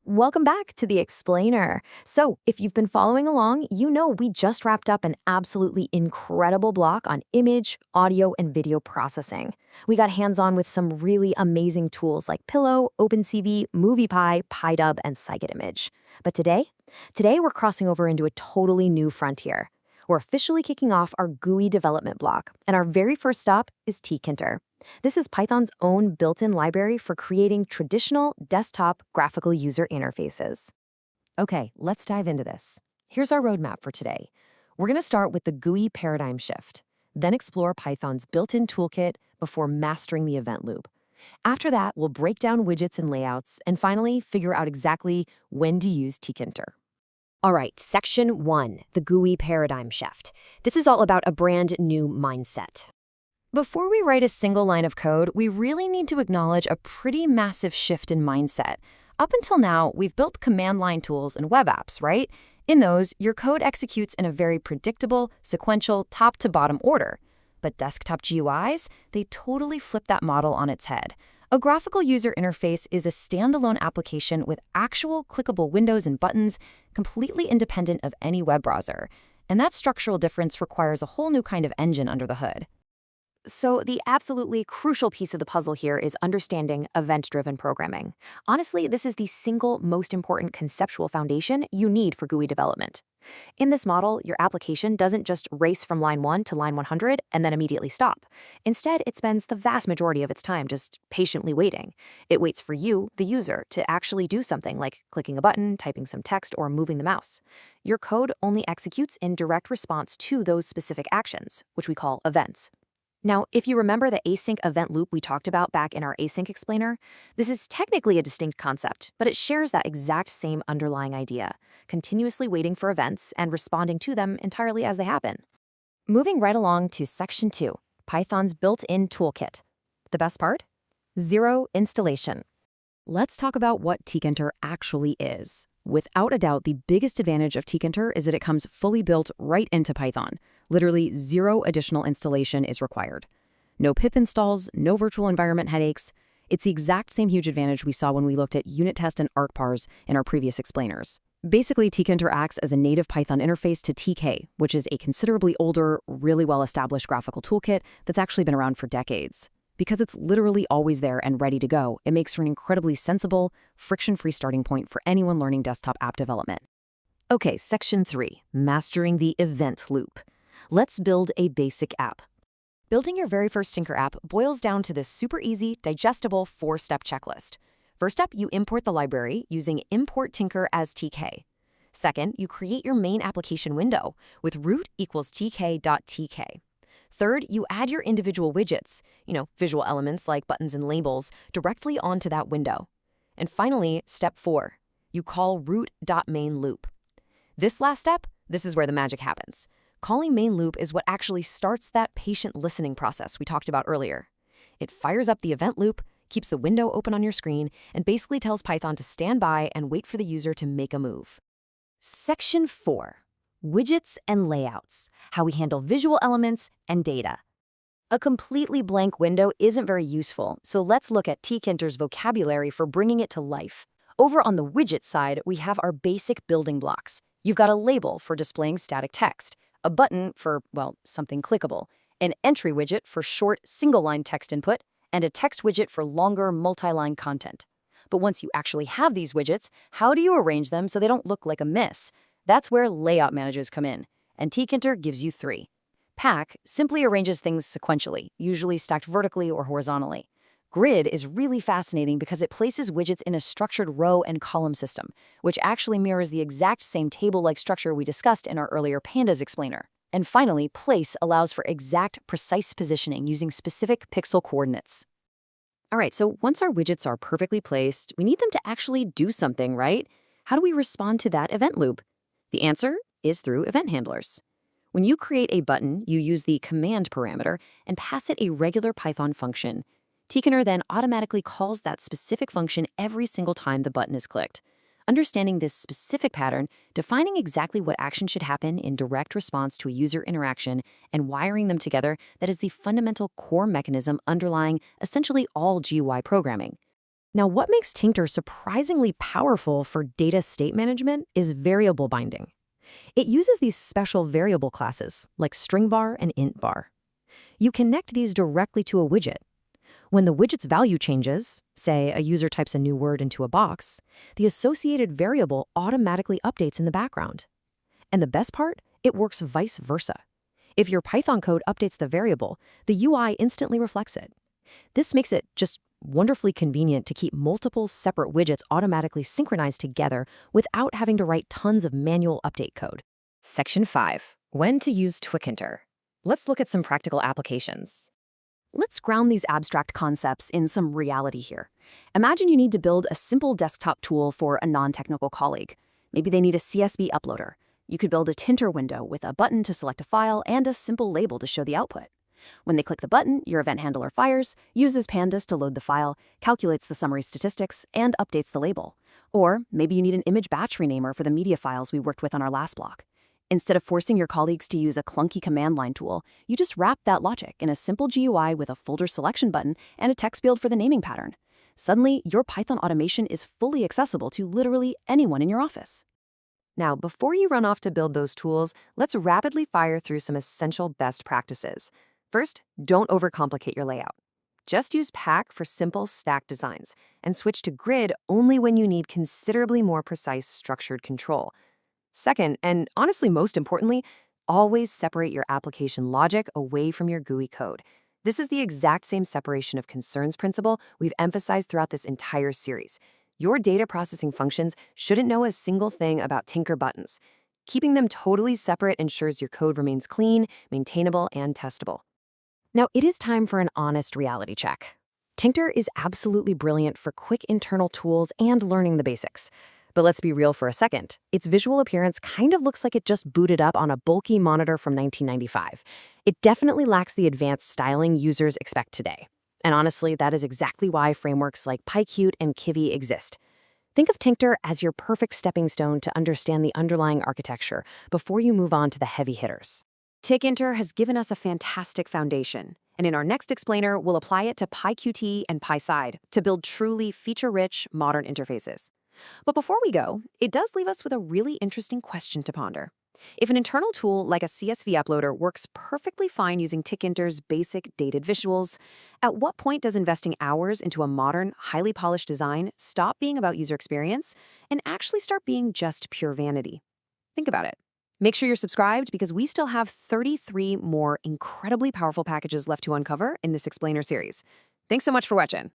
Welcome back to the Explainer. So, if you've been following along, you know we just wrapped up an absolutely incredible block on image, audio, and video processing. We got hands-on with some really amazing tools like Pillow, OpenCV, MoviePy, PyDub, and Scikit-Image. But today we're crossing over into a totally new frontier. We're officially kicking off our GUI development block, and our very first stop is Tkinter. This is Python's own built-in library for creating traditional desktop graphical user interfaces. Okay, let's dive into this. Here's our roadmap for today. We're going to start with the GUI paradigm shift, then explore Python's built-in toolkit before mastering the event loop. After that, we'll break down widgets and layouts, and finally, figure out exactly when to use Tkinter. All right, section 1, the GUI paradigm shift. This is all about a brand new mindset. Before we write a single line of code, we really need to acknowledge a pretty massive shift in mindset. Up until now, we've built command line tools and web apps, right? In those, your code executes in a very predictable, sequential, top-to-bottom order. But desktop GUIs, they totally flip that model on its head. A graphical user interface is a standalone application with actual clickable windows and buttons, completely independent of any web browser. And that structural difference requires a whole new kind of engine under the hood. So the absolutely crucial piece of the puzzle here is understanding event-driven programming. Honestly, this is the single most important conceptual foundation you need for GUI development. In this model, your application doesn't just race from line 1 to line 100 and then immediately stop. Instead, it spends the vast majority of its time just patiently waiting. It waits for you, the user, to actually do something like clicking a button, typing some text, or moving the mouse. Your code only executes in direct response to those specific actions, which we call events. Now, if you remember the async event loop we talked about back in our async explainer, this is technically a distinct concept, but it shares that exact same underlying idea, continuously waiting for events and responding to them entirely as they happen. Moving right along to section 2, Python's built-in toolkit. The best part? Zero installation. Let's talk about what Tkinter actually is. Without a doubt, the biggest advantage of Tkinter is that it comes fully built right into Python. Literally zero additional installation is required. No pip installs, no virtual environment headaches. It's the exact same huge advantage we saw when we looked at unit test and argparse in our previous explainers. Basically, Tkinter acts as a native Python interface to TK, which is a considerably older, really well-established graphical toolkit that's actually been around for decades. Because it's literally always there and ready to go, it makes for an incredibly sensible, friction-free starting point for anyone learning desktop app development. Okay, section 3, mastering the event loop. Let's build a basic app. Building your very first Tinker app boils down to this super easy, digestible 4-step checklist. First up, you import the library using import Tinker as TK. Second, you create your main application window with root equals tk.tk. Third, you add your individual widgets, visual elements like buttons and labels, directly onto that window. And finally, step 4, you call root.mainLoop. This last step, this is where the magic happens. Calling main loop is what actually starts that patient listening process we talked about earlier. It fires up the event loop, keeps the window open on your screen, and basically tells Python to stand by and wait for the user to make a move. Section 4. Widgets and layouts, how we handle visual elements and data. A completely blank window isn't very useful, so let's look at Tkinter's vocabulary for bringing it to life. Over on the widget side, we have our basic building blocks. You've got a label for displaying static text, a button for, something clickable, an entry widget for short single-line text input, and a text widget for longer multi-line content. But once you actually have these widgets, how do you arrange them so they don't look like a miss? That's where layout managers come in, and Tkinter gives you 3. Pack simply arranges things sequentially, usually stacked vertically or horizontally. Grid is really fascinating because it places widgets in a structured row and column system, which actually mirrors the exact same table-like structure we discussed in our earlier pandas explainer. And finally, place allows for exact, precise positioning using specific pixel coordinates. All right, so once our widgets are perfectly placed, we need them to actually do something, right? How do we respond to that event loop? The answer is through event handlers. When you create a button, you use the command parameter and pass it a regular Python function. Tkinter then automatically calls that specific function every single time the button is clicked. Understanding this specific pattern, defining exactly what action should happen in direct response to a user interaction, and wiring them together, that is the fundamental core mechanism underlying essentially all GUI programming. Now, what makes Tkinter surprisingly powerful for data state management is variable binding. It uses these special variable classes, like string bar and int bar. You connect these directly to a widget. When the widget's value changes, say a user types a new word into a box, the associated variable automatically updates in the background. And the best part? It works vice versa. If your Python code updates the variable, the UI instantly reflects it. This makes it just wonderfully convenient to keep multiple separate widgets automatically synchronized together without having to write tons of manual update code. Section 5. When to use Tkinter. Let's look at some practical applications. Let's ground these abstract concepts in some reality here. Imagine you need to build a simple desktop tool for a non-technical colleague. Maybe they need a CSV uploader. You could build a Tkinter window with a button to select a file and a simple label to show the output. When they click the button, your event handler fires, uses pandas to load the file, calculates the summary statistics, and updates the label. Or maybe you need an image batch renamer for the media files we worked with on our last block. Instead of forcing your colleagues to use a clunky command line tool, you just wrap that logic in a simple GUI with a folder selection button and a text field for the naming pattern. Suddenly, your Python automation is fully accessible to literally anyone in your office. Now, before you run off to build those tools, let's rapidly fire through some essential best practices. First, don't overcomplicate your layout. Just use Pack for simple stack designs, and switch to Grid only when you need considerably more precise structured control. Second, and honestly most importantly, always separate your application logic away from your GUI code. This is the exact same separation of concerns principle we've emphasized throughout this entire series. Your data processing functions shouldn't know a single thing about Tkinter buttons. Keeping them totally separate ensures your code remains clean, maintainable, and testable. Now, it is time for an honest reality check. Tkinter is absolutely brilliant for quick internal tools and learning the basics. But let's be real for a second. Its visual appearance kind of looks like it just booted up on a bulky monitor from 1995. It definitely lacks the advanced styling users expect today. And honestly, that is exactly why frameworks like PyQt and Kivy exist. Think of Tkinter as your perfect stepping stone to understand the underlying architecture before you move on to the heavy hitters. Tkinter has given us a fantastic foundation, and in our next explainer, we'll apply it to PyQt and PySide to build truly feature-rich, modern interfaces. But before we go, it does leave us with a really interesting question to ponder. If an internal tool like a CSV uploader works perfectly fine using Tkinter's basic dated visuals, at what point does investing hours into a modern, highly polished design stop being about user experience and actually start being just pure vanity? Think about it. Make sure you're subscribed because we still have 33 more incredibly powerful packages left to uncover in this explainer series. Thanks so much for watching.